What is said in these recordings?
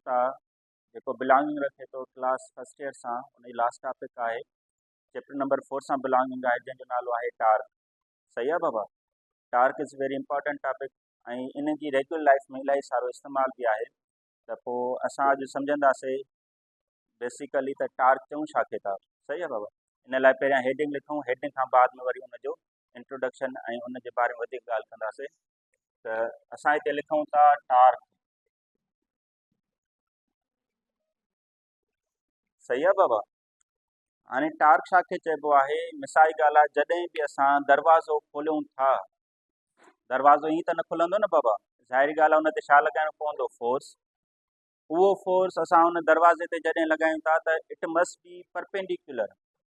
था जेको बिलोंगिंग रखे थो क्लास फर्स्ट ईयर सां, उन जी लास्ट टॉपिक आहे चैप्टर नंबर 4 सां बिलोंगिंग आहे, जंहिंजो नालो आहे टार्क। सही आहे बाबा? Torque is very important topic ऐं इन जी रेगुलर लाइफ में इलाही सारो इस्तेमालु बि आहे। त पोइ असां अॼु सम्झंदासीं बेसिकली त टार्क चऊं छा खे था। सही आहे बाबा? इन लाइ पहिरियां हेडिंग लिखूं, हेडिंग खां बाद में वरी उनजो इंट्रोडक्शन ऐं उन जे बारे में वधीक ॻाल्हि कंदासीं। त असां हिते लिखूं था टार्क। सही आहे बाबा? हाणे टार्क छा खे चइबो आहे? मिसाल जी ॻाल्हि आहे, जॾहिं बि असां दरवाज़ो खोलियूं था, दरवाज़ो ईअं त न खुलंदो न बाबा, ज़ाहिरी ॻाल्हि आहे, उन ते छा लॻाइणो पवंदो? फोर्स। उहो फोर्स असां उन दरवाज़े ते जॾहिं लॻायूं था त इट मस्ट बी परपेंडिकुलर।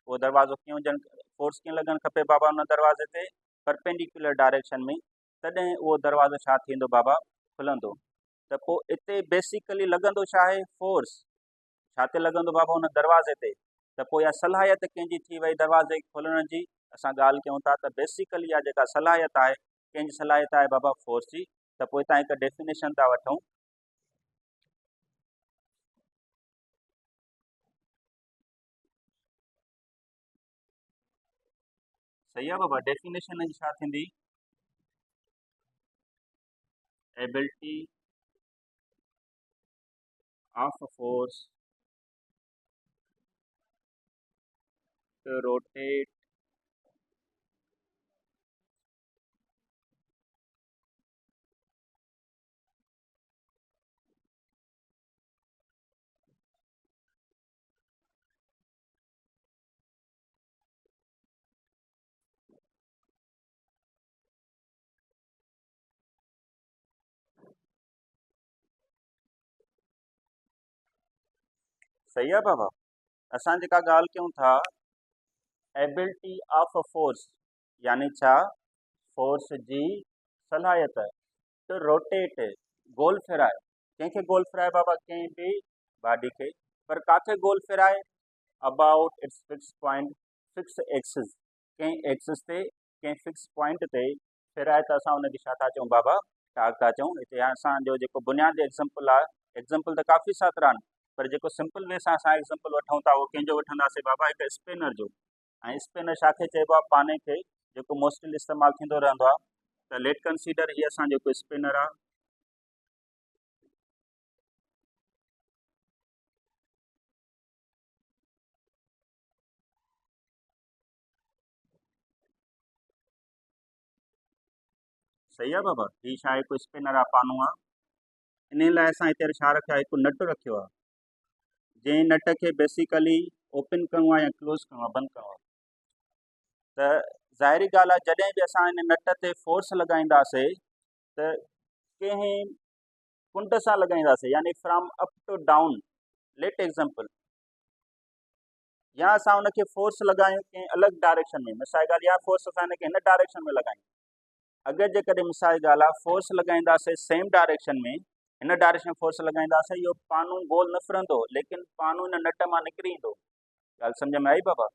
उहो दरवाज़ो कीअं हुजणु, फोर्स कीअं लॻणु खपे बाबा उन दरवाज़े ते? परपेंडिकुलर डायरेक्शन में, तॾहिं उहो दरवाज़ो छा थींदो बाबा? खुलंदो। त पोइ इते बेसिकली लॻंदो छा आहे? फोर्स। छा ते लॻंदो बाबा? उन दरवाज़े ते। त पोइ इहा सलाहियत कंहिंजी थी वई दरवाज़े खोलण जी? असां ॻाल्हि कयूं था त बेसिकली इहा जेका सलाहियत आहे, कंहिंजी सलाहियत आहे बाबा? फोर्स जी। त पोइ हितां हिकु डेफिनेशन था वठूं। सही आहे बाबा? डेफिनेशन जी छा थींदी? Ability of a force to rotate सही आहे बाबा? असां जेका ॻाल्हि कयूं था एबिलिटी ऑफ अ फोर्स, यानी छा? फोर्स जी सलाहियत टू रोटेट, गोल फेराए। कंहिंखे गोल फेराए बाबा? कंहिं बि बॉडी खे। पर काथे गोल फेराए? About it's fix point, fix axis. कंहिं एक्सिस ते, कंहिं फिक्स पॉइंट ते फेराए त असां उनखे छा था चऊं बाबा? टार्क था चऊं। हिते असांजो जेको बुनियादी एग्ज़ाम्पल आहे, एग्ज़ाम्पल त काफ़ी सातरा आहिनि, पर जेको सिंपल वे सां असां एग्ज़ाम्पल वठूं था उहो कंहिंजो वठंदासीं बाबा? हिकु स्पिनर जो। ऐं स्पिनर छा खे चइबो आहे? पाने खे, जेको मोस्टली इस्तेमालु थींदो रहंदो आहे। त लेट कंसीडर हीअ असांजो जेको स्पिनर आहे। सही आहे बाबा? हीअ छा आहे? हिकु स्पिनर आहे, पानो आहे। इन लाइ असां हिते छा रखियो आहे? हिकु नट रखियो आहे, जंहिं नट खे बेसिकली ओपन करिणो आहे या क्लोज़ करिणो आहे, बंदि करिणो आहे। त ज़ाहिरी ॻाल्हि आहे, जॾहिं बि असां इन नट ते फोर्स लॻाईंदासीं त कंहिं कुंड सां लॻाईंदासीं, यानी from up to down. Let example, या असां उनखे फोर्स लॻायूं कंहिं अलॻि डायरेक्शन में। मिसाल ॻाल्हि इहा, फोर्स असां हिनखे हिन डायरेक्शन में लॻायूं। अगरि जेकॾहिं मिसाल ॻाल्हि आहे फोर्स लॻाईंदासीं सेम डायरेक्शन में, हिन डायरेक्शन में फोर्स लॻाईंदासीं, इहो पानू गोल न फिरंदो, लेकिन पानू हिन नट मां निकिरी ईंदो। ॻाल्हि सम्झ में आई बाबा?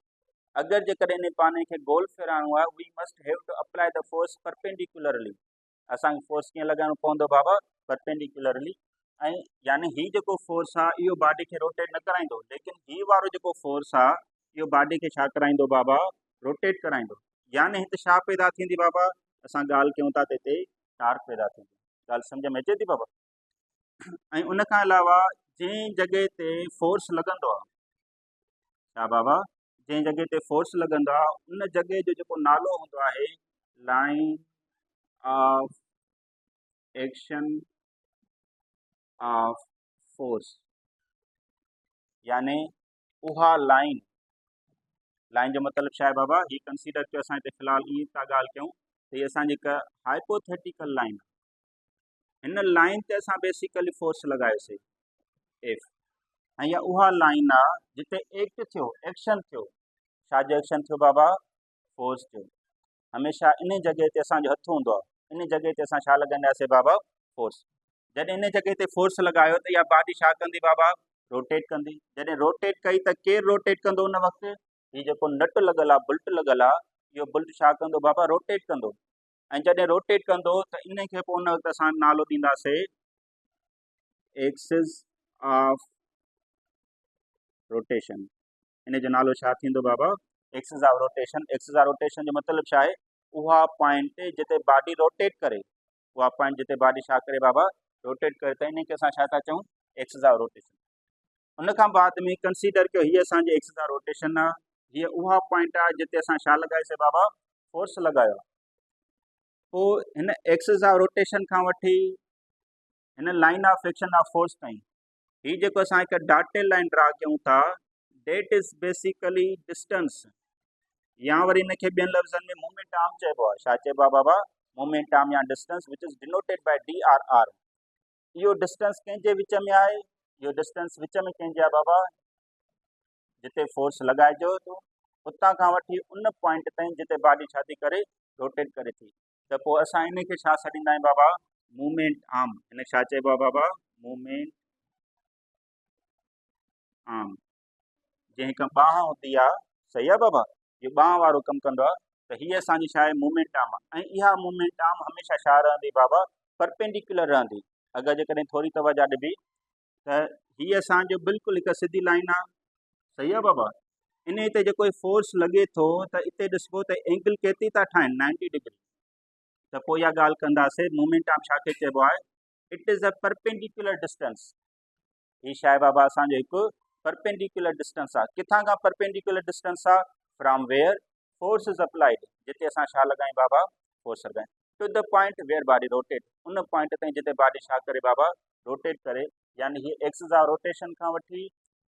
अगरि जेकॾहिं इन पाने खे गोल फिराइणो आहे, we must have to apply the force perpendicularly. असांखे फोर्स कीअं लॻाइणो पवंदो बाबा? परपेंडिकुलरली। ऐं यानी हीउ जेको फोर्स आहे इहो बॉडी खे रोटेट न कराईंदो, लेकिन हीउ वारो जेको फोर्स आहे इहो बॉडी खे छा कराईंदो बाबा? रोटेट कराईंदो। यानी हिते छा पैदा थींदी बाबा? असां ॻाल्हि कयूं था त हिते टार्क पैदा थींदी। ॻाल्हि सम्झ में अचे थी बाबा? ऐं उन खां अलावा जंहिं जॻह ते फोर्स लॻंदो आहे, छा बाबा? जंहिं जॻह ते फोर्स लॻंदो आहे उन जॻह जो जेको नालो हूंदो आहे line of action of force, यानी उहा लाइन। लाइन जो मतिलबु छा आहे बाबा? ही कंसीडर कयो, असां हिते फ़िलहालु ईअं था ॻाल्हि कयूं त हीअ असांजी हिकु हाइपोथेटिकल लाइन आहे। हिन लाइन ते असां बेसिकली फोर्स लॻायोसीं एफ, ऐं इहा उहा लाइन आहे जिते एक्ट थियो, एक्शन थियो। छाजो एक्शन थियो बाबा? फोर्स थियो। हमेशह इन जॻह ते असांजो हथु हूंदो आहे, इन जॻह ते असां छा लॻाईंदासीं बाबा? फोर्स। जॾहिं इन जॻह ते फोर्स लॻायो त इहा बॉडी छा कंदी बाबा? रोटेट कंदी। जॾहिं रोटेट कई त केरु रोटेट कंदो उन वक़्तु? हीउ जेको नट लॻल आहे, बुल्ट लॻल आहे, इहो बुल्ट छा कंदो बाबा? रोटेट कंदो। ऐं जॾहिं रोटेट कंदो त इन खे पोइ उन वक़्तु असां नालो ॾींदासीं एक्सिस ऑफ रोटेशन। इन जो नालो छा थींदो बाबा? Axis of rotation. Axis of rotation जो मतिलबु छा आहे? उहा पॉइंट जिते बॉडी रोटेट करे, उहा पॉइंट जिते बॉडी छा करे बाबा? रोटेट करे, त इन खे असां छा था चऊं? Axis of rotation. उन खां बाद में कंसीडर कयो हीअ असांजी एक्सिस ऑफ रोटेशन आहे, हीअ उहा पॉइंट आहे जिते असां छा लॻायोसीं बाबा? फोर्स लॻायो। पोइ हिन एक्सिस ऑफ रोटेशन खां वठी हिन line of action of force ताईं ही जेको असां हिकु डॉटेड लाइन ड्रा कयूं था, डेट इज़ बेसिकली डिस्टेंस, या वरी हिनखे ॿियनि लफ़्ज़नि में मोमेंट आर्म चइबो आहे। छा चइबो आहे बाबा? मोमेंट आर्म या distance, which is denoted by DRR। इहो डिस्टेंस कंहिंजे विच में आहे? इहो डिस्टेंस विच में कंहिंजे आहे बाबा? जिते फोर्स लॻाइजो थो, उतां खां वठी उन पॉइंट ताईं जिते बॉडी छा थी करे? रोटेट करे थी। त पोइ असां इन खे छा सॾींदा आहियूं बाबा? Movement arm. हिन छा चइबो आहे बाबा? Movement arm. जंहिं हिकु बांह हूंदी आहे, सही आहे बाबा, इहो बांह वारो कमु कंदो आहे, त हीअ असांजी छा आहे? मूवमेंट आर्म आहे। ऐं इहा मूवमेंट आर्म हमेशह छा रहंदी बाबा? परपेंडिकुलर रहंदी। अगरि जेकॾहिं थोरी तवजा ॾिबी त हीअ असांजो बिल्कुलु हिकु सिधी लाइन आहे, सही आहे बाबा। इन ते जेको फोर्स लॻे थो त इते ॾिसबो त एंगल केतिरी था ठाहिनि? 90 डिग्री। त पोइ इहा ॻाल्हि कंदासीं मूवमेंट आर्म छा खे चइबो आहे? It is a perpendicular distance. ही छा आहे बाबा? असांजो हिकु परपेंडिकुलर डिस्टेंस आहे। किथां खां परपेंडिकुलर डिस्टेंस आहे? From where force is applied, जिते असां छा लॻायूं बाबा? फोर्स लॻायूं, to the point where body rotate, उन पॉइंट ताईं जिते बॉडी छा करे बाबा? रोटेट करे। यानी ही एक्सिस ऑफ रोटेशन खां वठी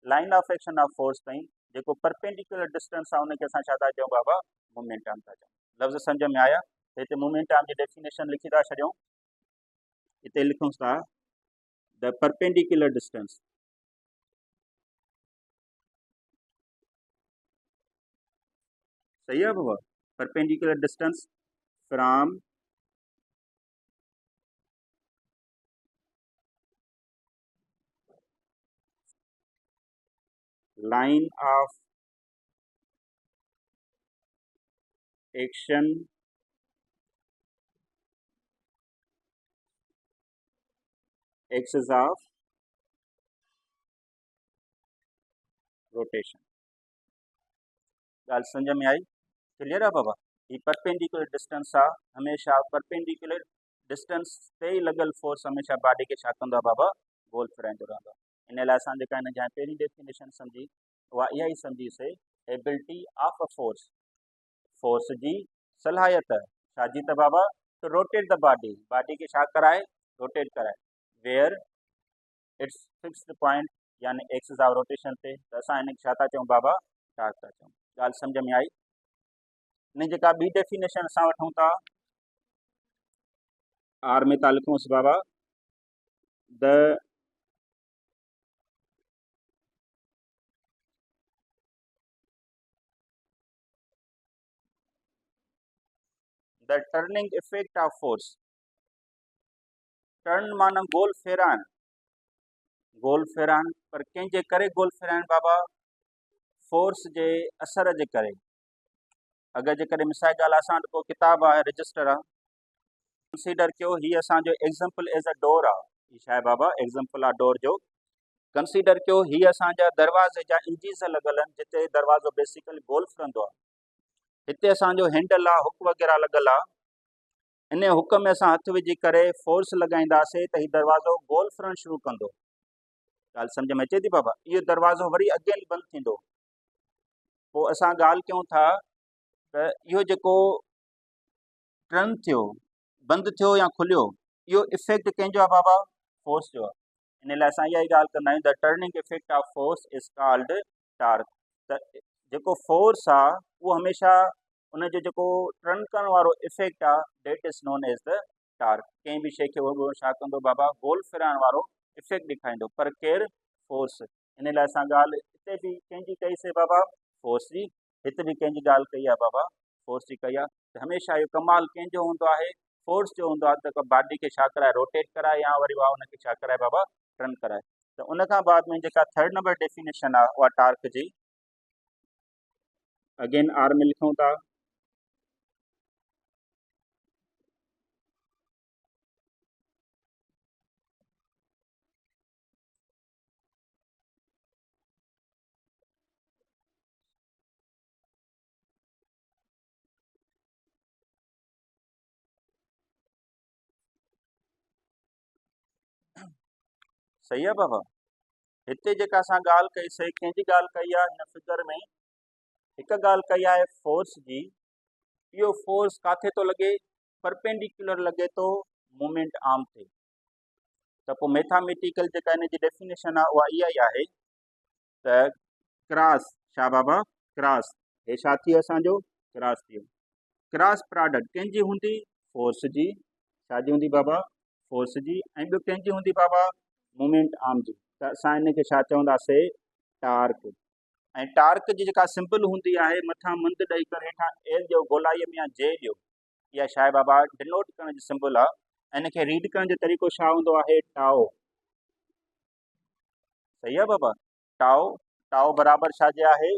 line of action of force ताईं जेको परपेंडिकुलर डिस्टेंस आहे उनखे असां छा था चऊं बाबा? मूवमेंट आर्म था चऊं। लफ़्ज़ सम्झ में आया? त हिते मूवमेंट आर्म जी डेफिनेशन लिखी था छॾियूं। हिते लिखूं था द परपेंडिकुलर डिस्टेंस, सही है बाबा? Perpendicular distance from line of action axis of rotation. ॻाल्हि सम्झ में आई? क्लियर आहे बाबा? ही परपेंडिकुलर डिस्टेंस आहे, हमेशह परपेंडिकुलर डिस्टेंस ते ई लॻल फोर्स हमेशह बॉडी खे छा कंदो आहे बाबा? गोल फिराईंदो रहंदो आहे। इन लाइ असां जेका हिन जा पहिरीं डेफिनेशन सम्झी उहा इहा ई सम्झीसीं, ability of a force, force जी सलाहियत छाजी त बाबा? To rotate the body, body खे छा कराए? रोटेट कराए। वेयर इट्स फिक्स्ड पॉइंट, यानी एक्सिस ऑफ रोटेशन ते। त असां हिन खे छा था चऊं बाबा? टार्क था चऊं। ॻाल्हि सम्झ में आई? इन जेका ॿी डेफिनेशन असां वठूं था, आर में था लिखूंसि बाबा, the turning effect of force. Turn माना गोल फेराइण, गोल फेराइण, पर कंहिंजे करे गोल फेराइण बाबा? फोर्स जे असर जे करे। अगरि जेकॾहिं मिसाल ॻाल्हि असां वटि को किताबु आहे, रजिस्टर आहे, कंसीडर कयो हीअ असांजो एग्ज़ाम्पल एज़ अ डोर आहे। हीअ छा आहे बाबा? एग्ज़ाम्पल आहे डोर जो। कंसीडर कयो हीअ असांजा दरवाज़े जा इंजीस लॻल आहिनि, जिते दरवाज़ो बेसिकली गोल फिरंदो आहे। हिते असांजो हैंडल आहे, हुक वग़ैरह लॻल आहे। इन हुक में असां हथु विझी करे फोर्स लॻाईंदासीं त हीउ दरवाज़ो गोल फिरणु शुरू कंदो। ॻाल्हि सम्झ में अचे थी बाबा? इहो दरवाज़ो वरी अगेन बंदि थींदो। पोइ असां ॻाल्हि कयूं था त इहो जेको टर्न थियो, बंदि थियो या खुलियो, इहो इफेक्ट कंहिंजो आहे बाबा? फोर्स जो आहे। इन लाइ असां इहा ई ॻाल्हि कंदा आहियूं, the turning effect of force is called torque. त जेको फोर्स आहे उहो हमेशह उनजो जेको टर्न करण वारो इफेक्ट आहे, that is known as the torque. कंहिं बि शइ खे उहो छा कंदो बाबा? गोल फिराइण वारो इफेक्ट ॾेखारींदो। पर केरु? फोर्स। इन लाइ असां ॻाल्हि हिते बि कंहिंजी कईसीं बाबा? फोर्स जी। हिते बि कंहिंजी ॻाल्हि कई आहे बाबा? फोर्स जी कई आहे। त हमेशह इहो कमाल कंहिंजो हूंदो आहे? फोर्स जो हूंदो आहे। त बॉडी खे छा कराए? रोटेट कराए, या वरी उहा हुनखे छा कराए बाबा? टर्न कराए। त उन खां बाद में जेका थर्ड नंबर डेफिनेशन आहे उहा टार्क जी, अगेन आर में लिखूं था, सही आहे बाबा। हिते जेका असां ॻाल्हि कई से कंहिंजी ॻाल्हि कई आहे हिन फिगर में, हिकु ॻाल्हि कई आहे फोर्स जी। इहो फोर्स काथे थो लॻे, परपेंडिकुलर लॻे थो मूवमेंट आर्म ते। त पोइ मैथामेटिकल जेका हिन जी डेफिनेशन आहे उहा इहा ई आहे त क्रॉस छा बाबा, क्रॉस हे छा थी वियो असांजो, क्रॉस थी वियो। क्रॉस प्रोडक्ट कंहिंजी हूंदी, फोर्स जी। छाजी हूंदी बाबा, फोर्स जी। ऐं ॿियो कंहिंजी हूंदी बाबा, मूवमेंट आर्म जी। त असां हिनखे छा चवंदासीं, टार्क। ऐं टार्क जी जेका सिंपल हूंदी आहे, मथां मुंदि ॾेई करे हेठां एल ॾियो गोलाई में या जे ॾियो, इहा छा आहे बाबा, डिनोट करण जी सिंबल आहे। ऐं हिनखे रीड करण जो तरीक़ो छा हूंदो आहे, टाओ। सही आहे बाबा, टाओ। टाओ बराबरि छाजे आहे,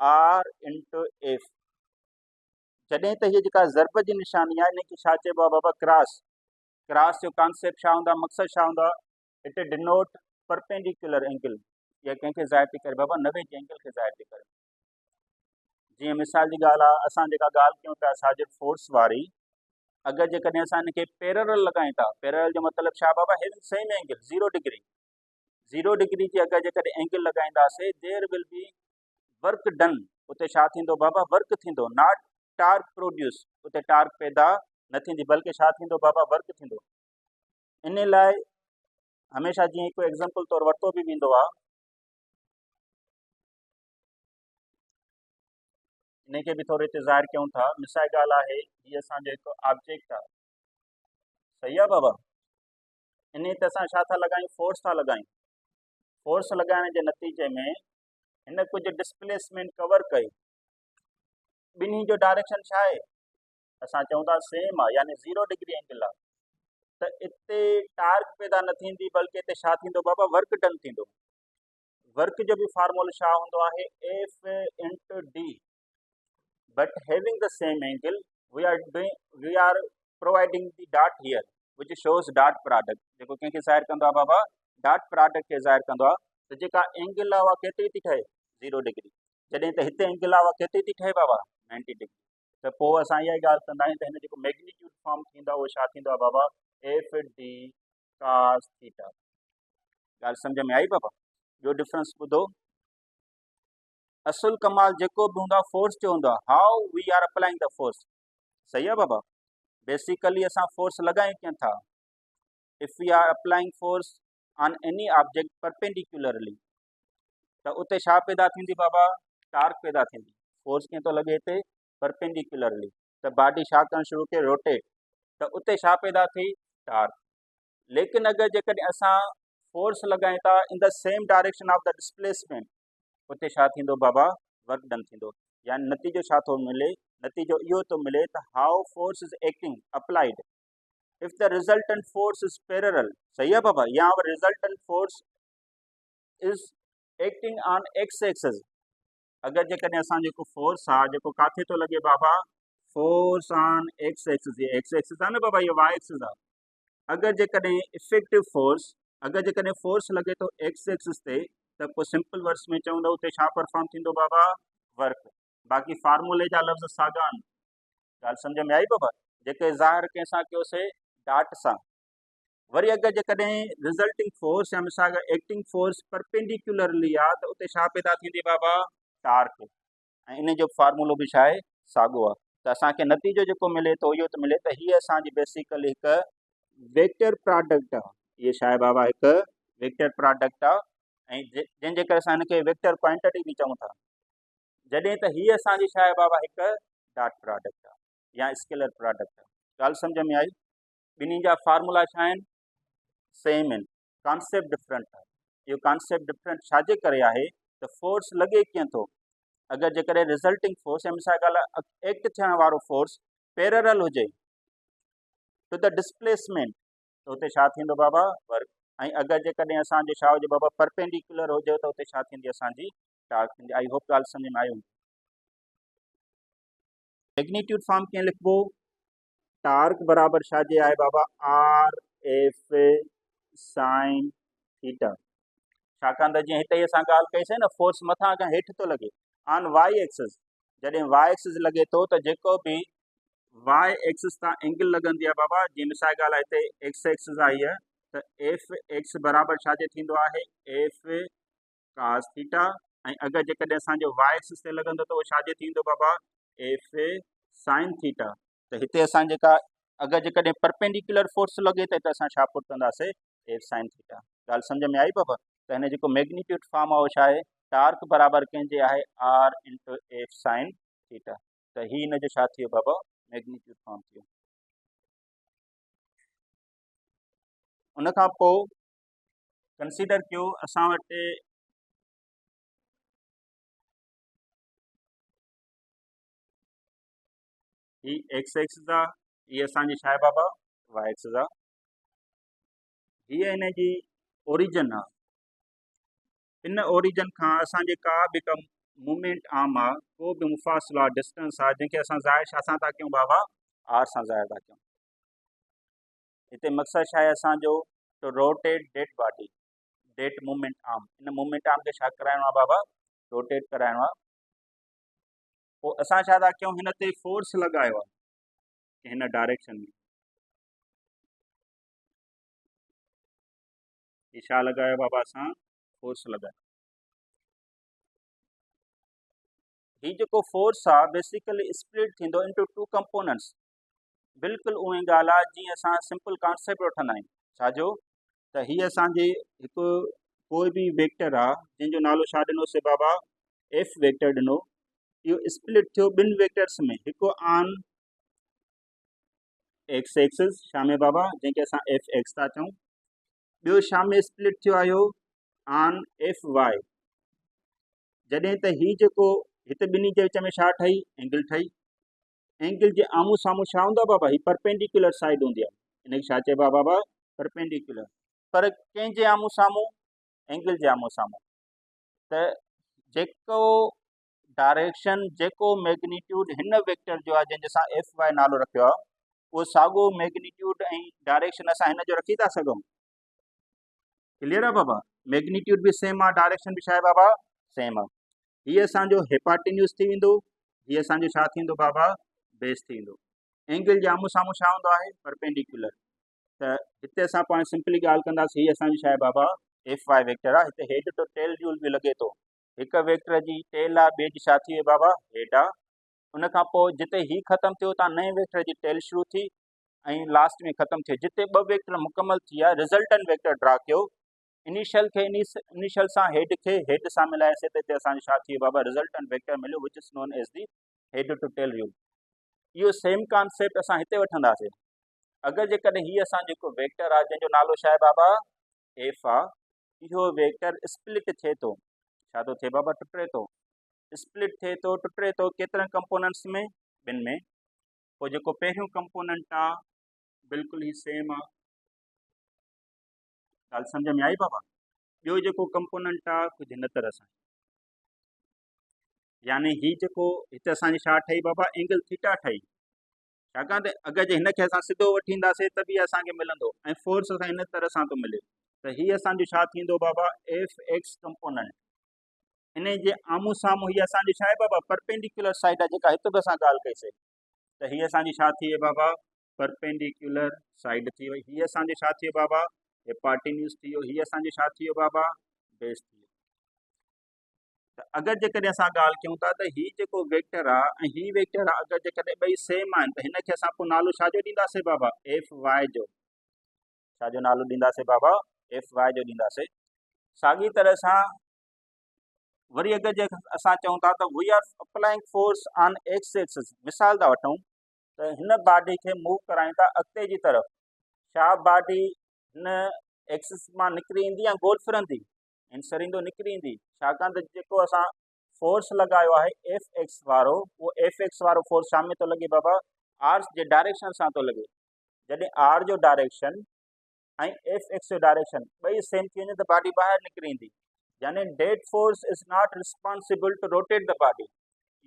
आर इंटू एफ। जॾहिं त हीअ जेका ज़रब जी निशानी आहे हिनखे छा चइबो आहे बाबा, क्रॉस। क्रॉस जो कॉन्सेप्ट छा हूंदो आहे, मक़सदु छा हूंदो आहे, इट डिनोट परपेंडिकुलर एंगल। इहा कंहिंखे ज़ाहिर थी करे बाबा, 90 जे एंगल खे ज़ाहिर थी करे। जीअं मिसाल जी ॻाल्हि आहे, असां जेका ॻाल्हि कयूं था साजिद फोर्स वारी, अगरि जेकॾहिं असां हिनखे पैरेलल लॻायूं था, पैरेलल जो मतिलबु छा बाबा, having same angle 0 degree. 0 degree जी अगरि जेकॾहिं एंगल लॻाईंदासीं, there will be work done. उते छा थींदो बाबा, वर्क थींदो, नॉट टार्क प्रोड्यूस। उते टार्क पैदा न थींदी, बल्कि छा थींदो बाबा, वर्क थींदो। इन लाइ हमेशह जीअं हिकु एग्ज़ाम्पल तौरु वरितो बि वेंदो आहे, इनखे बि थोरो हिते ज़ाहिर कयूं था। मिसाल ॻाल्हि आहे, हीअ असांजो हिकु ऑब्जेक्ट आहे। सही आहे बाबा। इन ते असां छा था लॻायूं, फोर्स था लॻायूं। फोर्स लॻाइण जे नतीजे में हिन कुझु डिस्प्लेसमेंट कवर कई। ॿिन्ही जो डायरेक्शन छा आहे, असां चऊं था सेम आहे, यानी 0 डिग्री एंगल आहे। त इते टार्क पैदा न थींदी, बल्कि इते छा थींदो बाबा, वर्क डन थींदो। वर्क जो बि फार्मूलो छा हूंदो आहे, F into D. But having the same angle, we are providing the dot here which shows dot product. जेको कंहिंखे ज़ाहिर कंदो आहे बाबा, डॉट प्रोडक्ट खे ज़ाहिर कंदो आहे। त जेका एंगल आहे उहा केतिरी थी ठहे, 0 डिग्री। जॾहिं त हिते एंगल आहे उहा केतिरी थी ठहे बाबा, 90 डिग्री। त पोइ असां इहा ई ॻाल्हि कंदा आहियूं त हिन जेको मैग्नीट्यूड फॉर्म थींदो आहे उहो छा थींदो आहे बाबा, एफ डी कॉस थीटा। ॻाल्हि सम्झ में आई बाबा। ॿियो डिफरेंस ॿुधो, असुल कमाल जेको बि हूंदो आहे फोर्स जो हूंदो आहे, how we are applying the force. सही आहे बाबा। बेसिकली असां फोर्स लॻायूं कीअं था, if we are applying force on any object perpendicularly, त उते छा पैदा थींदी बाबा, टार्क पैदा थींदी। फोर्स कीअं थो लॻे हिते, परपेंडिकुलरली। त बॉडी छा करणु शुरू कयो, रोटेट। त उते छा पैदा थी, टार्क। लेकिन अगरि जेकॾहिं असां फोर्स लॻायूं था in the same direction of the displacement, उते छा थींदो बाबा, वर्क डन थींदो। यानी नतीजो छा थो मिले, नतीजो इहो थो मिले त how force is acting applied if the resultant force is parallel. सही आहे बाबा, या resultant force is acting on x axis. अगरि जेकॾहिं असां जेको फोर्स आहे जेको काथे थो लॻे बाबा, फोर्स ऑन एक्स एक्सिस। ये एक्स एक्सिस आहे न बाबा, ये वाई एक्सिस आहे। अगरि जेकॾहिं इफेक्टिव फोर्स, अगरि जेकॾहिं फोर्स लॻे थो एक्स एक्सिस ते, त पोइ सिंपल वर्ड्स में चवंदो उते छा परफॉर्म थींदो बाबा, वर्क। बाक़ी फार्मूले जा लफ़्ज़ साॻा आहिनि। ॻाल्हि सम्झ में आई बाबा। जेके ज़ाहिर कंहिंसां कयोसीं, डाट सां। वरी अगरि जेकॾहिं रिज़ल्टिंग फोर्स या मिसाल एक्टिंग फोर्स परपेंडिकुलरली आहे, त उते छा पैदा थींदी बाबा, टार्क। ऐं इन जो फार्मूलो बि छा आहे, साॻियो आहे। त असांखे नतीजो जेको मिले थो इहो थो मिले त हीअ असांजी बेसिकली हिकु वेक्टर प्रोडक्ट आहे। इहे छा आहे बाबा, हिकु वेक्टर प्रोडक्ट आहे। ऐं जंहिंजे करे असां हिनखे वेक्टर क्वांटिटी बि चऊं था। जॾहिं त हीअ असांजी छा आहे बाबा, हिकु डॉट प्रोडक्ट आहे या स्केलर प्रोडक्ट आहे। ॻाल्हि सम्झ में आई। ॿिन्ही जा फार्मूला छा आहिनि, सेम आहिनि, कॉन्सेप्ट डिफरेंट आहे। इहो कॉन्सेप्ट डिफरेंट छाजे करे आहे, त फोर्स लॻे कीअं थो। अगरि जेकॾहिं रिज़ल्टिंग फोर्स या मिसाल ॻाल्हि एक्ट थियण वारो फोर्स पैरेलल हुजे टू द डिस्प्लेसमेंट, त उते छा थींदो बाबा, वर्क। ऐं अगरि जेकॾहिं असांजो छा हुजे बाबा, परपेंडिकुलर हुजे त उते छा थींदी असांजी, टार्क थींदी। आई होप ॻाल्हि सम्झ में आई हूंदी। मैग्नीट्यूड फॉर्म कीअं लिखिबो, टार्क बराबरि छाजे आहे बाबा, आर एफ साइन थीटा। छाकाणि त जीअं हिते ई असां ॻाल्हि कईसीं न, फोर्स मथां खां हेठि थो लॻे ऑन वाई एक्सिस। जॾहिं वाई एक्सिस लॻे थो त जेको बि वाई एक्सिस तां एंगल लॻंदी आहे बाबा, जीअं मिसाल ॻाल्हि आहे हिते एक्स एक्सिस आहे हीअ, त एफ एक्स बराबरि छाजे थींदो आहे एफ कास थीटा ऐं अगरि जेकॾहिं असांजो वाई एक्सिस ते लॻंदो त उहो छाजे थींदो बाबा एफ साइन थीटा। त हिते असां जेका अगरि जेकॾहिं परपेंडिकुलर फोर्स लॻे त असां छा पुट कंदासीं एफ साइन थीटा। ॻाल्हि सम्झ में आई बाबा। त हिन जेको मैग्नीट्यूड फॉर्म आहे उहो छा आहे टार्क बराबरि कंहिंजे आहे R into F sine theta. त ही हिन जो छा थियो बाबा मैग्नीट्यूड फॉर्म थियो। उन खां पोइ कंसीडर कयो असां वटि ही एक्स एक्सिस आहे, हीअ असांजी छा आहे बाबा वाई एक्सिस आहे, हीअ हिन जी ओरिजिन आहे। इन ओरिजिन खां असांजे का बि मूवमेंट आर्म आहे को बि मुफ़ासिलो आहे डिस्टेंस आहे जंहिंखे असां ज़ाहिर छा सां था कयूं बाबा आर सां ज़ाहिर था कयूं। हिते मक़सदु छा आहे असांजो to rotate that body that movement arm. In movement arm खे छा कराइणो आहे बाबा रोटेट कराइणो आहे। पोइ असां छा था कयूं हिन ते फोर्स लॻायो आहे हिन डायरेक्शन में। ही छा लॻायो बाबा असां फोर्स लॻायो। ही जेको फोर्स आहे बेसिकली स्प्लिट थींदो इनटू टू कंपोनेंट्स। बिल्कुलु उहा ई ॻाल्हि आहे जीअं असां सिंपल कॉन्सेप्ट वठंदा आहियूं छाजो त हीअ असांजी हिकु कोई बि वेक्टर आहे जंहिंजो नालो छा ॾिनोसीं बाबा एफ वेक्टर ॾिनो। इहो स्प्लिट थियो ॿिनि वेक्टर्स में, हिकु ऑन एक्स एक्सिस छा में बाबा जंहिंखे असां एफ एक्स था चऊं, ॿियो छा में स्प्लिट थियो आहे इहो ऑन एफ वाई। जॾहिं त ही जेको हिते ॿिन्ही जे विच में छा ठही एंगल ठही। एंगल जे आम्हूं साम्हूं छा हूंदो आहे बाबा ही परपेंडिकुलर साइड हूंदी आहे, हिनखे छा चइबो आहे बाबा परपेंडिकुलर। पर कंहिंजे आम्हूं साम्हूं एंगल जे आम्हूं साम्हूं। त जेको डायरेक्शन जेको मैग्नीट्यूड हिन वेक्टर जो आहे जंहिंजे असां एफ वाई नालो रखियो आहे उहो साॻियो मैग्नीट्यूड ऐं डायरेक्शन असां हिन जो रखी था सघूं। क्लियर आहे बाबा। मैग्नीट्यूड बि सेम आहे डायरेक्शन बि छा आहे बाबा सेम आहे। हीअ असांजो हिपाटिन्यूस थी वेंदो, हीअ असांजो छा थींदो बाबा बेस थींदो। एंगल जे आम्हूं साम्हूं छा हूंदो आहे परपेंडिकुलर। त हिते असां पाण सिंपली ॻाल्हि कंदासीं हीअ असांजी छा आहे बाबा एफ वाई वेक्टर आहे। हिते हेड टू टेल रूल बि लॻे थो, हिकु वेक्टर जी टेल आहे ॿिए जी छा थी वई बाबा हेड आहे। उन खां पोइ जिते ही ख़तमु थियो तव्हां नए वेक्टर जी टेल शुरू थी ऐं लास्ट में ख़तमु थियो। जिते ॿ वेक्टर मुकमल थी विया रिज़ल्टेंट वेक्टर ड्रा कयो। इनिशियल खे इनिशियल सां हेड खे हेड सां मिलाएसीं त हिते असांजो छा थी वियो बाबा रिज़ल्टेंट वेक्टर मिलियो which is known as the head to tail rule. इहो सेम कॉन्सेप्ट असां हिते वठंदासीं। अगरि जेकॾहिं हीअ असांजो जेको वेक्टर आहे जंहिंजो नालो छा आहे बाबा एफ आहे, इहो वेक्टर स्प्लिट थिए थो, छा थो थिए बाबा टुटे थो, स्प्लिट थिए थो टुटे थो केतिरनि कंपोनेंट्स में ॿिनि में। पोइ जेको पहिरियों कंपोनेंट आहे बिल्कुलु ई सेम आहे। ॻाल्हि सम्झ में आई बाबा। ॿियो जेको कंपोनेंट आहे कुझु हिन तरह सां, यानी ही जेको हिते असांजी छा ठही बाबा एंगल थीटा ठही। छाकाणि त अगरि जे हिनखे असां सिधो वठी ईंदासीं त बि असांखे मिलंदो ऐं फोर्स असां हिन तरह सां थो मिले। त हीअ असांजो छा थींदो बाबा एफ एक्स कंपोनेंट। इन जे आम्हूं साम्हूं हीअ असांजी छा आहे बाबा परपेंडिकुलर साइड आहे जेका हिते बि असां ॻाल्हि कईसीं। त हीअ असांजी छा थी वई बाबा परपेंडिकुलर साइड थी वई। हीअ असांजी छा थी वियो बाबा हिपाटिन्यूस थी वियो। हीअ असांजी छा थी वियो बाबा बेस थी वियो। त अगरि जेकॾहिं असां ॻाल्हि कयूं था त हीउ जेको वेक्टर आहे ऐं हीउ वेक्टर आहे अगरि जेकॾहिं ॿई सेम आहिनि त हिनखे असां पोइ नालो छाजो ॾींदासीं बाबा एफ वाई जो। छाजो नालो ॾींदासीं बाबा एफ वाई जो ॾींदासीं। साॻी तरह सां वरी अगरि जे असां चऊं था त we are applying force on x axis, मिसाल था वठूं त हिन बॉडी खे मूव करायूं था अॻिते जी तरफ़। छा बॉडी हिन एक्सिस मां निकिरी ईंदी या गोल फिरंदी इंसरींदो निकिरी ईंदी। छाकाणि त जेको असां फोर्स लॻायो आहे एफ एक्स वारो उहो एफ एक्स वारो फोर्स छा में थो लॻे बाबा आर जे डायरेक्शन सां थो लॻे। जॾहिं आर जो डायरेक्शन ऐं एफ एक्स जो डायरेक्शन ॿई सेम थी वञे त बॉडी ॿाहिरि निकिरी ईंदी। यानी that force is not responsible to rotate the body.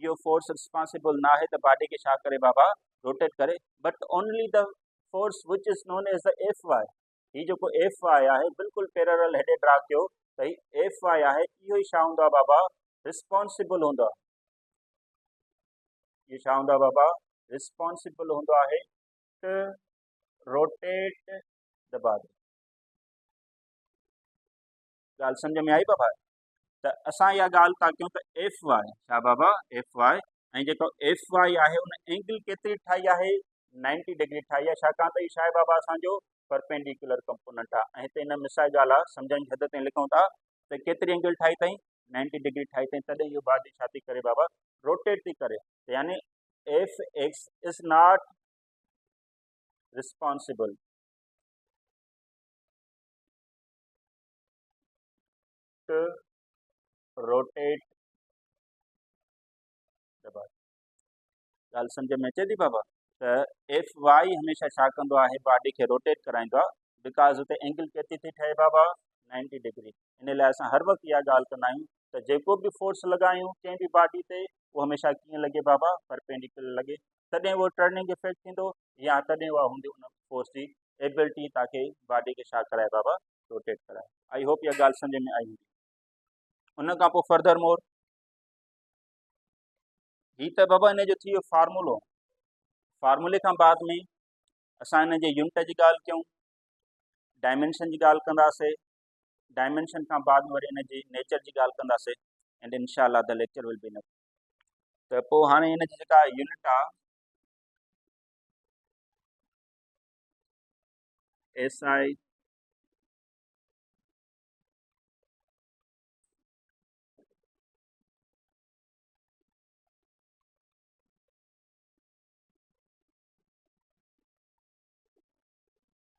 इहो फोर्स रिस्पॉन्सिबल न आहे त बॉडी खे छा करे बाबा रोटेट करे, but only the force which is known as the F Y. हीउ जेको एफ वाई आहे बिल्कुलु पैरेलल हेॾे ड्रा कयो त ही एफ वाई आहे, इहो ई छा हूंदो आहे बाबा रिस्पॉन्सिबल हूंदो आहे। इहो छा हूंदो आहे बाबा रिस्पॉन्सिबल हूंदो आहे टू रोटेट द बॉडी। ॻाल्हि सम्झ में आई बाबा? त असां इहा ॻाल्हि था कयूं त एफ वाई छा बाबा, एफ वाई ऐं जेको एफ वाई आहे उन एंगल केतिरी ठाही आहे, 90 डिग्री ठाही आहे, छाकाणि त इहा छा आहे बाबा असांजो परपेंडिकुलर कंपोनेंट आहे। ऐं हिते हिन मिसाल ॻाल्हि आहे सम्झण जी हद ताईं लिखूं था त केतिरी एंगल ठाही अथई, 90 डिग्री ठाही अथई, तॾहिं इहो बादी छा थी करे बाबा, रोटेट थी करे। यानी F X is not responsible to rotate the body. ॻाल्हि सम्झ में अचे थी बाबा? त एफ वाई हमेशह छा कंदो आहे, बॉडी खे रोटेट कराईंदो आहे, बिकॉज़ हुते एंगल केतिरी थी ठहे बाबा, 90 डिग्री। इन लाइ असां हर वक़्तु इहा ॻाल्हि कंदा आहियूं त जेको बि फोर्स लॻायूं कंहिं बि बॉडी ते, उहो हमेशह कीअं लॻे बाबा, परपेंडिकुलर लॻे, तॾहिं उहो टर्निंग इफेक्ट थींदो, या तॾहिं उहा हूंदी उन फोर्स जी एबिलिटी तव्हांखे बॉडी खे छा कराए बाबा, रोटेट कराए। आई होप इहा ॻाल्हि सम्झ में आई हूंदी। उन खां पोइ फर्दर मोर ही त बाबा इन जो थी वियो फार्मूलो। फार्मूले खां बाद में असां हिन जे यूनिट जी ॻाल्हि कयूं, डायमेंशन जी ॻाल्हि कंदासीं, डायमेंशन खां बाद में वरी हिन जी नेचर जी ॻाल्हि कंदासीं, एंड इनशाला the lecture will be enough. त पोइ हाणे हिन जी जेका यूनिट आहे एस आई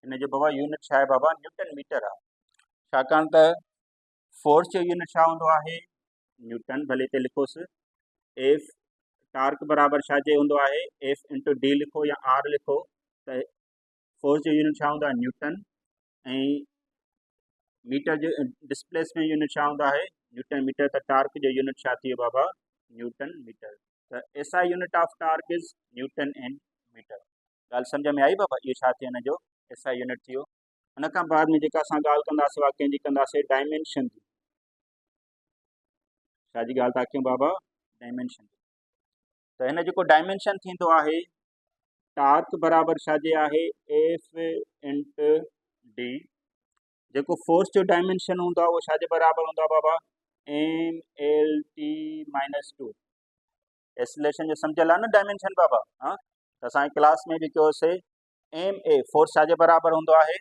हिन जो बाबा यूनिट छा आहे बाबा, न्यूटन मीटर आहे। छाकाणि त फोर्स जो यूनिट छा हूंदो आहे, न्यूटन। भले हिते लिखोसि एफ टार्क बराबरि छा जे हूंदो आहे, एफ इंटू डी लिखो या आर लिखो, त फोर्स जो यूनिट छा हूंदो आहे, न्यूटन। ऐं मीटर जो डिस्प्लेसमेंट यूनिट छा हूंदो आहे, न्यूटन मीटर। त टार्क जो यूनिट छा थी वियो बाबा, न्यूटन मीटर। त S I unit of torque is newton and metre. ॻाल्हि सम्झ में आई बाबा? इहो छा थियो हिन जो एस आई यूनिट थी वियो। हुन खां बाद में जेका असां ॻाल्हि कंदासीं उहा कंहिंजी कंदासीं, डायमेंशन जी। छाजी ॻाल्हि था कयूं बाबा, डायमेंशन। त हिन जेको डायमेंशन थींदो आहे, टार्क बराबरि छाजे आहे, एफ इंटू डी। जेको फोर्स जो डायमेंशन हूंदो आहे उहो छाजे बराबरि हूंदो आहे बाबा, M L T minus 2। Acceleration जो सम्झियल आहे न डायमेंशन बाबा? हा, त असांजे क्लास में बि कयोसीं, एम ए फोर्स छाजे बराबरि हूंदो आहे,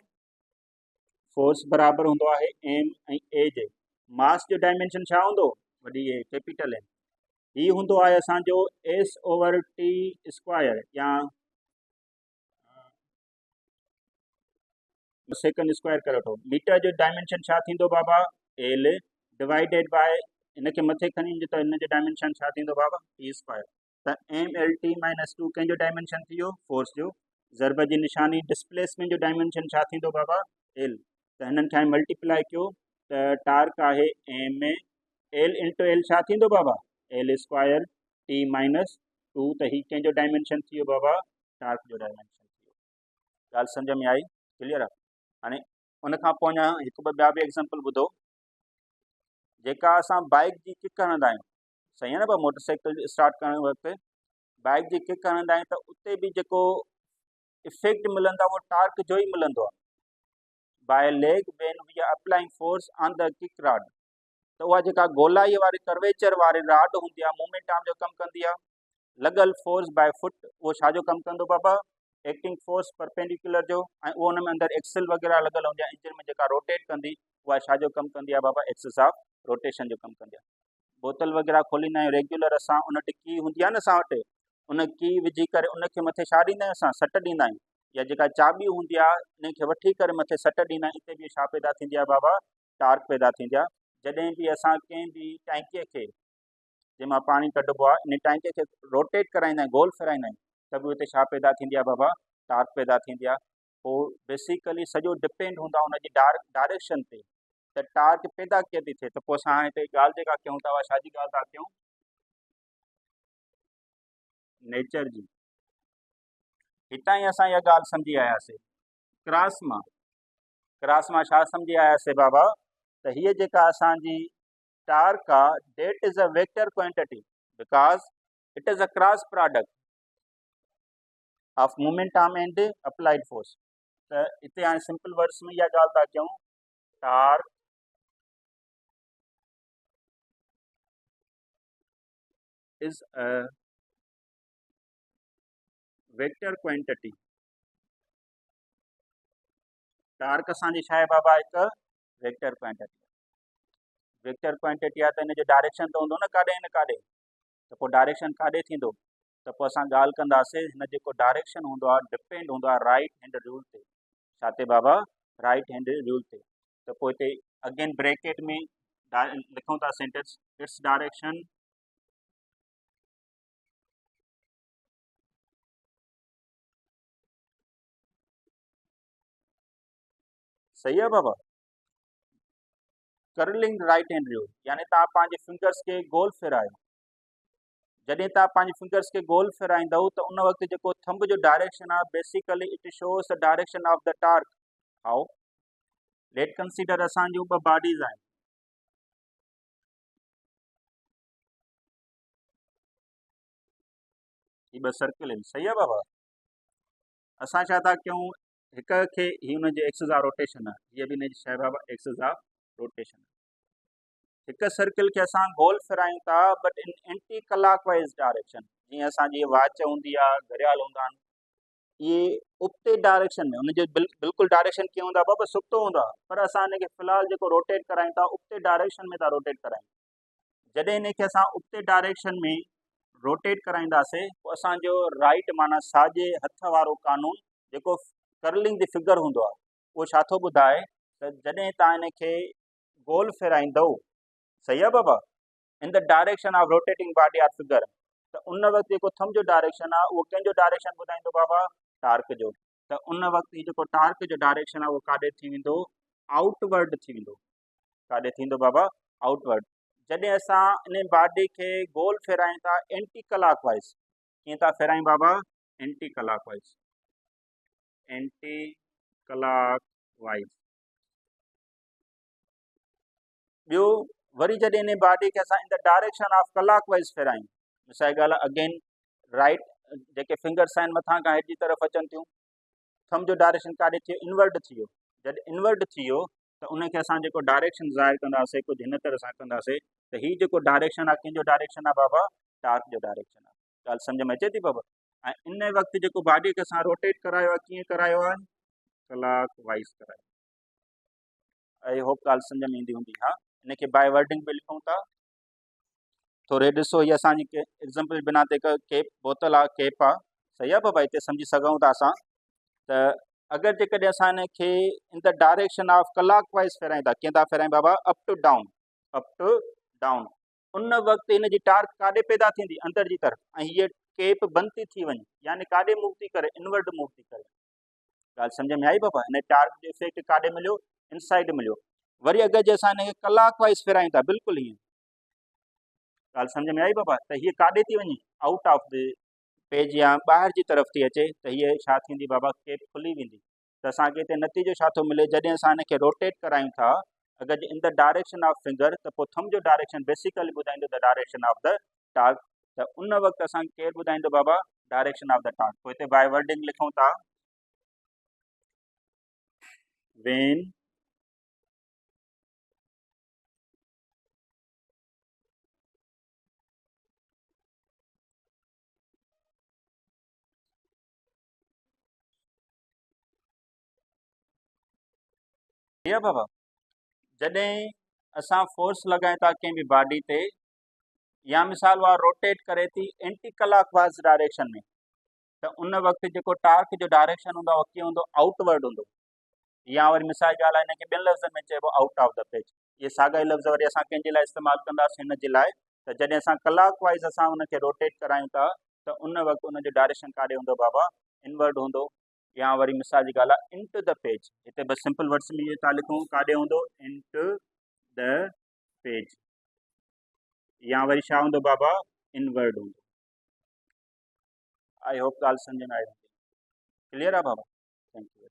फोर्स बराबरि हूंदो आहे एम ऐं ए जे। मास जो डायमेंशन छा हूंदो, वॾी ए कैपिटल एम। ही हूंदो आहे असांजो एस ओवर टी स्क्वायर, या सेकंड स्क्वायर करे वठो। मीटर जो डायमेंशन छा थींदो बाबा, एल डिवाइडेड बाय, इनखे मथे खणी ईंदो त हिन जो डायमेंशन छा थींदो बाबा, टी स्क्वायर। त एम एल टी माइनस 2 कंहिंजो डायमेंशन थी वियो, फोर्स जो। ज़रब जी निशानी डिस्प्लेसमेंट जो डायमेंशन छा थींदो बाबा, एल। त हिननि खे मल्टीप्लाई कयो त टार्क आहे एम एल इंटू एल छा थींदो बाबा, एल स्क्वायर टी माइनस 2। त ही कंहिंजो डायमेंशन थी वियो बाबा, टार्क जो डायमेंशन थी वियो। ॻाल्हि सम्झ में आई, क्लियर आहे? हाणे उन खां पोइ अञा हिकु ॿ ॿिया बि एग्ज़ाम्पल ॿुधो। जेका असां बाइक जी किक हणंदा आहियूं, सही आहे न भाउ, मोटरसाइकिल स्टार्ट करण वक़्तु बाइक जी किक हणंदा आहियूं, त उते बि जेको इफेक्ट मिलंदो आहे उहो टार्क जो ई मिलंदो आहे, by leg when we are applying force on the kick rod. त उहा जेका गोलाई वारी कर्वेचर वारी रॉड हूंदी आहे, मूवमेंट आर्म जो कमु कंदी आहे। लॻल फोर्स बाय फुट, उहो छाजो कमु कंदो बाबा, एक्टिंग फोर्स परपेंडिकुलर जो। ऐं उहो हुन में अंदरि एक्सल वग़ैरह लॻल हूंदी आहे, इंजन में जेका रोटेट कंदी, उहा छाजो कमु कंदी आहे बाबा, एक्सिस ऑफ रोटेशन जो कमु कंदी आहे। बोतल वग़ैरह खोलींदा आहियूं रेगुलर असां, उन वटि की हूंदी आहे न असां वटि, उन की विझी करे उनखे मथे छा ॾींदा आहियूं, असां सट ॾींदा आहियूं, या जेका चाबी हूंदी आहे इनखे वठी करे मथे सट ॾींदा आहियूं। इते बि छा पैदा थींदी आहे बाबा, टार्क पैदा थींदी आहे। जॾहिं बि असां कंहिं बि टैंकीअ खे, जंहिंमां पाणी कढिबो आहे, इन टैंकीअ खे रोटेट कराईंदा आहियूं, गोल फिराईंदा आहियूं, त बि हुते छा पैदा थींदी आहे बाबा, टार्क पैदा थींदी आहे। पोइ बेसिकली सॼो डिपेंड हूंदो आहे उनजी डायरेक्शन ते, त टार्क पैदा कीअं थी थिए। त पोइ असां हाणे हिते ॻाल्हि जेका कयूं था, उहा छाजी ॻाल्हि था कयूं, नेचर जी। हितां ई असां इहा ॻाल्हि सम्झी आयासीं। क्रॉस मां छा सम्झी आयासीं बाबा, त हीअ जेका असांजी टार्क आहे, that is a vector quantity because it is a cross product of movement arm and applied force. त हिते हाणे सिंपल वर्ड्स में इहा ॻाल्हि था कयूं, torque is a vector quantity. Torque असांजी छा आहे बाबा हिकु वेक्टर क्वांटिटी. वेक्टर क्वांटिटी आहे त हिन जो डायरेक्शन त हूंदो न काॾे न काॾे, त पोइ डायरेक्शन काॾे थींदो, त पोइ असां ॻाल्हि कंदासीं हिन जेको डायरेक्शन हूंदो आहे डिपेंड हूंदो आहे राइट हैंड रूल ते. छा ते बाबा? राइट हैंड रूल ते. त पोइ हिते अगेन ब्रैकेट में लिखूं था सेंटेंस इट्स डायरेक्शन सही आहे बाबा. कर्लिंग राइट हैंड रूल यानी तव्हां पंहिंजे फिंगर्स खे गोल फेरायो. जॾहिं तव्हां पंहिंजे फिंगर्स खे गोल फेराईंदव त उन वक़्तु जेको थंब जो डायरेक्शन आहे basically it shows the direction of the torque. How? Late consider असांजूं ॿ बॉडीज़ आहिनि. ही ॿ सर्किल आहिनि. सही आहे बाबा. असां छा था कयूं, हिक खे ही हुनजे एक्सिस ऑफ रोटेशन आहे, हीअ बि हिनजी छा आहे बाबा एक्सिस ऑफ रोटेशन. हिक सर्किल खे असां गोल फेरायूं था but in anti clock wise direction. जीअं असांजी वॉच हूंदी आहे, घड़ियाल हूंदा आहिनि, इहे उबते डायरेक्शन में हुनजो बिल्कुलु डायरेक्शन कीअं हूंदो आहे बाबा? सुठो हूंदो आहे, पर असां हिनखे फ़िलहालु जेको रोटेट करायूं था उबते डायरेक्शन में था रोटेट करायूं. जॾहिं हिनखे असां उबते डायरेक्शन में रोटेट कराईंदासीं पोइ असांजो राइट माना साॼे हथ वारो कानून जेको कर्लिंग जी फिगर हूंदो आहे उहो छा थो ॿुधाए त जॾहिं तव्हां हिनखे गोल फेराईंदव, सही आहे बाबा, in the direction of rotating body are figure, त उन वक़्तु जेको थंब जो डायरेक्शन आहे उहो कंहिंजो डायरेक्शन ॿुधाईंदो बाबा? टार्क जो. त उन वक़्तु हीउ जेको टार्क जो डायरेक्शन आहे उहो काॾे थी वेंदो? आउटवर्ड थी वेंदो. काॾे थींदो बाबा? आउटवर्ड. जॾहिं असां इन बॉडी खे गोल फेरायूं था एंटी क्लॉक वाइज, कीअं था फेरायूं बाबा? Anticlockwise. Anticlockwise. ॿियो वरी जॾहिं इन बॉडी खे असां in the direction of clockwise फेरायूं, मिसाल ॻाल्हि आहे अगेन राइट जेके फिंगर्स आहिनि मथां खां हेठि जी तरफ़ अचनि थियूं, थंब जो डायरेक्शन काॾे थियो? इनवर्ड थी वियो. जॾहिं इनवर्ड थी वियो त उनखे असां जेको डायरेक्शन ज़ाहिर कंदासीं कुझु हिन तरह सां कंदासीं त हीउ जेको डायरेक्शन आहे कंहिंजो डायरेक्शन आहे बाबा? टार्क जो डायरेक्शन आहे. ॻाल्हि सम्झ में अचे थी बाबा? ऐं इन वक़्तु जेको बॉडीअ खे असां रोटेट करायो आहे कीअं करायो आहे? क्लॉक वाइज करायो. आई होप ॻाल्हि सम्झ में ईंदी हूंदी. हा, इनखे बाय वर्डिंग बि लिखूं था. थोरे ॾिसो हीअ असांजी एग्ज़ाम्पल बिना ते हिकु केप बोतल आहे, केप आहे, सही आहे बाबा, हिते सम्झी सघूं था असां. त अगरि जेकॾहिं असां हिनखे in the direction of clockwise फेरायूं था, कीअं था फेरायूं बाबा? Up to down. Up to down. उन वक़्तु हिनजी टार्क काॾे पैदा थींदी? अंदर जी तरफ़. ऐं हीअ केप बंदि थी वञे यानी काॾे मूव थी करे? इनवर्ड मूव थी करे. ॻाल्हि सम्झ में आई बाबा? हिन टार्क जो इफेक्ट काॾे मिलियो? इनसाइड मिलियो. वरी अगरि जे असां हिनखे क्लॉक वाइज फेरायूं था बिल्कुलु हीअं, ॻाल्हि सम्झ में आई बाबा? त हीअ काॾे थी वञे? आउट ऑफ द पेज या ॿाहिरि जी तरफ़ थी अचे त हीअ छा थींदी बाबा? केप खुली वेंदी. त असांखे हिते नतीजो छा थो मिले? जॾहिं असां हिनखे रोटेट करायूं था अगरि इन द डायरेक्शन ऑफ फिंगर त पोइ थंब जो डायरेक्शन बेसिकली ॿुधाईंदो the direction of the torque. त उन वक़्तु असांखे केरु ॿुधाईंदो बाबा? Direction of the torque. पोइ हिते बाय वर्डिंग लिखूं था. वेन बाबा जॾहिं असां फोर्स लॻायूं था कंहिं बि बॉडी ते या मिसाल वार रोटेट करे थी एंटी क्लॉक वाइज डायरेक्शन में, त उन वक़्तु जेको टार्क जो डायरेक्शन हूंदो आहे कीअं हूंदो? आउटवर्ड हूंदो. या वरी मिसाल ॻाल्हि आहे हिनखे ॿियनि लफ़्ज़नि में चइबो आउट ऑफ द पेज. इहे साॻा ई लफ़्ज़ वरी असां कंहिंजे लाइ इस्तेमालु कंदासीं? हिन जे लाइ त जॾहिं असां क्लॉक वाइज असां हुनखे रोटेट करायूं था त उन वक़्तु उनजो डायरेक्शन काॾे हूंदो बाबा? इनवर्ड हूंदो. या वरी मिसाल जी ॻाल्हि आहे इन टू द पेज. हिते बसि सिंपल वर्ड्स में इहे था लिखूं काॾे हूंदो? इन टू द पेज. या वरी छा हूंदो बाबा? इनवर्ड हूंदो. आई होप ॻाल्हि सम्झ में आई. क्लियर आहे बाबा? Thank U.